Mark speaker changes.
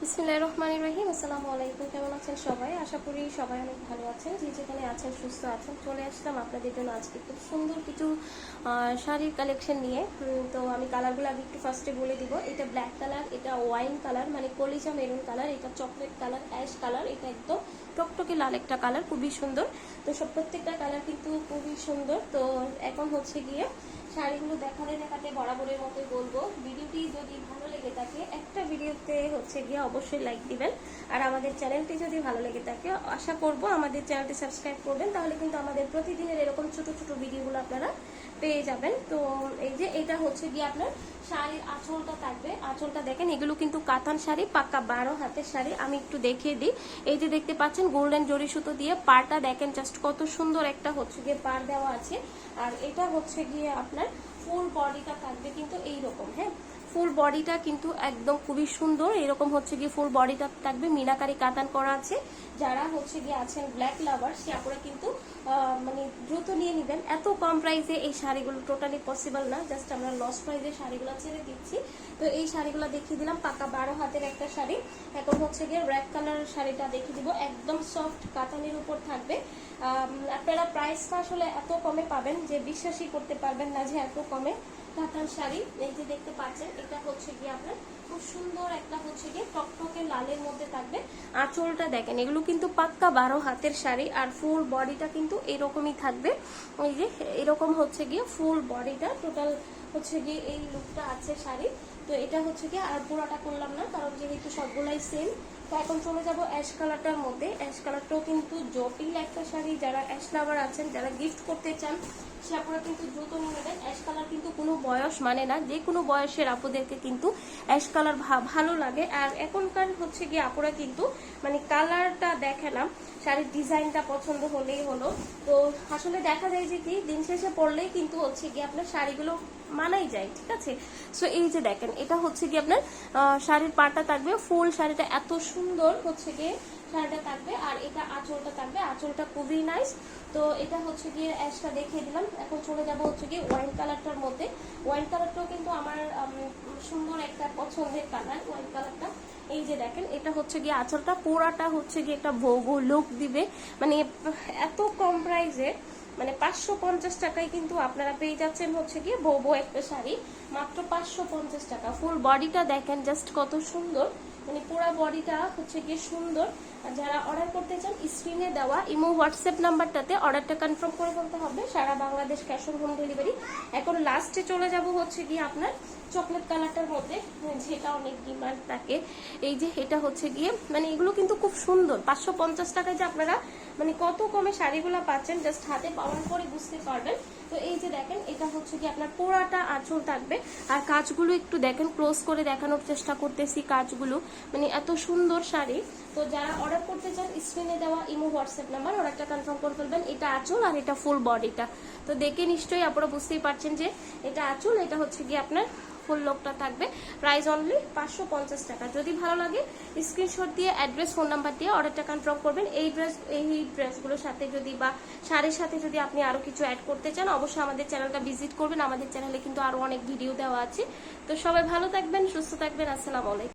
Speaker 1: বিসমিল্লাহির রহমানির রহিম। আসসালামু আলাইকুম। কেমন আছেন সবাই? আশা করি সবাই অনেক ভালো আছেন। যে যেখানে আছেন সুস্থ আছেন। চলে আসলাম আপনাদের জন্য আজকে খুব সুন্দর কিছু শাড়ির কালেকশন নিয়ে। তো আমি কালারগুলো আগে একটু ফার্স্টে বলে দিব। এটা ব্ল্যাক কালার, এটা ওয়াইন কালার মানে কলিজা মেরুন কালার, এটা চকলেট কালার, অ্যাশ কালার, এটা একদম টকটকে লাল একটা কালার, খুবই সুন্দর। তো সব প্রত্যেকটা কালার কিন্তু খুবই সুন্দর। তো এখন হচ্ছে গিয়ে শাড়িগুলো দেখাতে বরাবরের মতোই বলবো, ভিডিওটি যদি ভালো লেগে থাকে একটা ভিডিওতে হচ্ছে গিয়ে অবশ্যই লাইক দিবেন। আর আমাদের চ্যানেলটি যদি ভালো লেগে থাকে আশা করব আমাদের চ্যানেলটি সাবস্ক্রাইব করবেন, তাহলে কিন্তু আমাদের প্রতিদিনের এরকম ছোট ছোট ভিডিওগুলো আপনারা পেয়ে যাবেন। তো এই যে এটা হচ্ছে গিয়ে আপনার শাড়ির আঁচলটা থাকবে। আঁচলটা দেখেন, এগুলো কিন্তু কাতান শাড়ি, পাক্কা 12 হাতের শাড়ি। আমি একটু দেখিয়ে দিই। এই যে দেখতে পাচ্ছেন গোল্ডেন জরি সুতো দিয়ে পাড়টা দেখেন, জাস্ট কত সুন্দর একটা হচ্ছে গিয়ে পাড় দেওয়া আছে। আর এটা হচ্ছে গিয়ে আপনার ফুল বডিটা থাকবে কিন্তু এইরকম, হ্যাঁ ফুল বডিটা কিন্তু একদম খুবই সুন্দর। এরকম হচ্ছে গিয়ে ফুল বডিটা থাকবে, মিনাকারি কাতান করা আছে। যারা হচ্ছে গিয়ে আছেন ব্ল্যাক লাভার সে আপনারা কিন্তু মানে দ্রুত নিয়ে নেবেন। এত কম প্রাইসে এই শাড়িগুলো টোটালি পসিবল না, জাস্ট আমরা লস প্রাইসে শাড়িগুলো ছেড়ে দিচ্ছি। তো এই শাড়িগুলো দেখিয়ে দিলাম, পাকা 12 হাতের একটা শাড়ি। এখন হচ্ছে গিয়ে রেড কালারের শাড়িটা দেখিয়ে দিব, একদম সফট কাতানের উপর থাকবে। আপনারা প্রাইসটা আসলে এত কমে পাবেন যে বিশ্বাসই করতে পারবেন না যে এত কমে কাতান শাড়ি। এই যে দেখতে পাচ্ছেন, এটা হচ্ছে গিয়ে আপনার খুব সুন্দর একটা হচ্ছে গিয়ে টকটকে লালের মধ্যে থাকবে। আঁচলটা দেখেন, এগুলো কিন্তু পাক্কা 12 হাতের শাড়ি। আর ফুল বডিটা কিন্তু এরকমই থাকবে। এই যে এরকম হচ্ছে গিয়ে ফুল বডিটা টোটাল হচ্ছে গিয়ে এই লুকটা আছে শাড়ি। তো এটা হচ্ছে গিয়ে আর পুরাটা করলাম না, কারণ যেহেতু সবগুলাই সেম। তো এখন চলে যাব অ্যাশ কালারটার মধ্যে। অ্যাশ কালারটাও কিন্তু জটিল একটা শাড়ি। যারা অ্যাশ লাভার আছেন, যারা গিফট করতে চান সে আপনারা কিন্তু দ্রুত নিয়ে নেবেন। অ্যাশ কালার কিন্তু কোনো বয়স মানে না, যে কোনো বয়সের আপুদেরকে কিন্তু অ্যাশ কালার ভালো লাগে। আর এখনকার হচ্ছে গিয়ে আপুরা কিন্তু মানে কালারটা দেখে না, শাড়ির ডিজাইনটা পছন্দ হলেই হলো। তো আসলে দেখা যায় যে কি দিন শেষে পড়লেই কিন্তু হচ্ছে গিয়ে আপনার শাড়িগুলো মানাই যায়, ঠিক আছে। সো এই যে দেখেন, এটা হচ্ছে গিয়ে আপনার শাড়ির পাড়টা থাকবে ফুল, শাড়িটা এত সুন্দর হচ্ছে গিয়ে শাড়িটা থাকবে। আর এটা আঁচলটা থাকবে, আঁচলটা খুবই নাইস। তো এটা হচ্ছে গিয়ে অ্যাশটা দেখিয়ে দিলাম। এখন চলে যাব হচ্ছে গিয়ে ওয়াইন কালারটার মধ্যে। ওয়াইন কালারটাও কিন্তু আমার সুন্দর একটা পছন্দের কালার, ওয়াইন কালারটা। এই যে দেখেন, এটা হচ্ছে গিয়ে আঁচলটা পুরাটা হচ্ছে গিয়ে একটা ভোগো লুক দিবে। মানে এত কম প্রাইসে মানে 550 টাকায় কিন্তু আপনারা পেয়ে যাচ্ছেন হচ্ছে গিয়ে বো একটা শাড়ি মাত্র 550 টাকা। ফুল বডিটা দেখেন জাস্ট কত সুন্দর, মানে পুরো বডিটা হচ্ছে গিয়ে সুন্দর। আর যারা অর্ডার করতে চান স্ক্রিনে দেওয়া ইমো হোয়াটসঅ্যাপ নাম্বারটাতে অর্ডারটা কনফার্ম করে ফেলতে হবে। সারা Bangladesh cash on home delivery. এখন লাস্টে চলে যাব হচ্ছে গিয়ে আপনার চকলেট কালারটার মধ্যে, যেটা অনেক ডিমান্ড থাকে। এই যে এটা হচ্ছে গিয়ে মানে এগুলো কিন্তু খুব সুন্দর। 550 টাকায় যে আপনারা মানে কত কমে শাড়িগুলো পাচ্ছেন জাস্ট হাতে পাওয়ার পরে বুঝতে পারবেন। তো এই যে দেখেন, এটা হচ্ছে কি আপনার পুরাটা আঁচল থাকবে। আর কাজগুলো একটু দেখেন, ক্লোজ করে দেখানোর চেষ্টা করতেছি কাজগুলো, মানে এত সুন্দর শাড়ি। তো যারা অর্ডার করতে চান স্ক্রিনে দেওয়া ইমো হোয়াটসঅ্যাপ নাম্বার অর্ডারটা কনফার্ম করে ফেলবেন। এটা আঁচল আর এটা ফুল বডিটা। তো দেখে নিশ্চয়ই আপনারা বুঝতেই পারছেন যে এটা আঁচল, এটা হচ্ছে কি আপনার ফুল লোকটা থাকবে। প্রাইস অনলি 550 টাকা। যদি ভালো লাগে স্ক্রিনশট দিয়ে অ্যাড্রেস ফোন নাম্বার দিয়ে অর্ডারটা কনফার্ম করবেন। এই ড্রেসগুলোর সাথে যদি বা শাড়ির সাথে যদি আপনি আরো কিছু অ্যাড করতে চান অবশ্যই আমাদের চ্যানেলটা ভিজিট করবেন। আমাদের চ্যানেলে কিন্তু আরো অনেক ভিডিও দেওয়া আছে। তো সবাই ভালো থাকবেন, সুস্থ থাকবেন। আসসালামু আলাইকুম।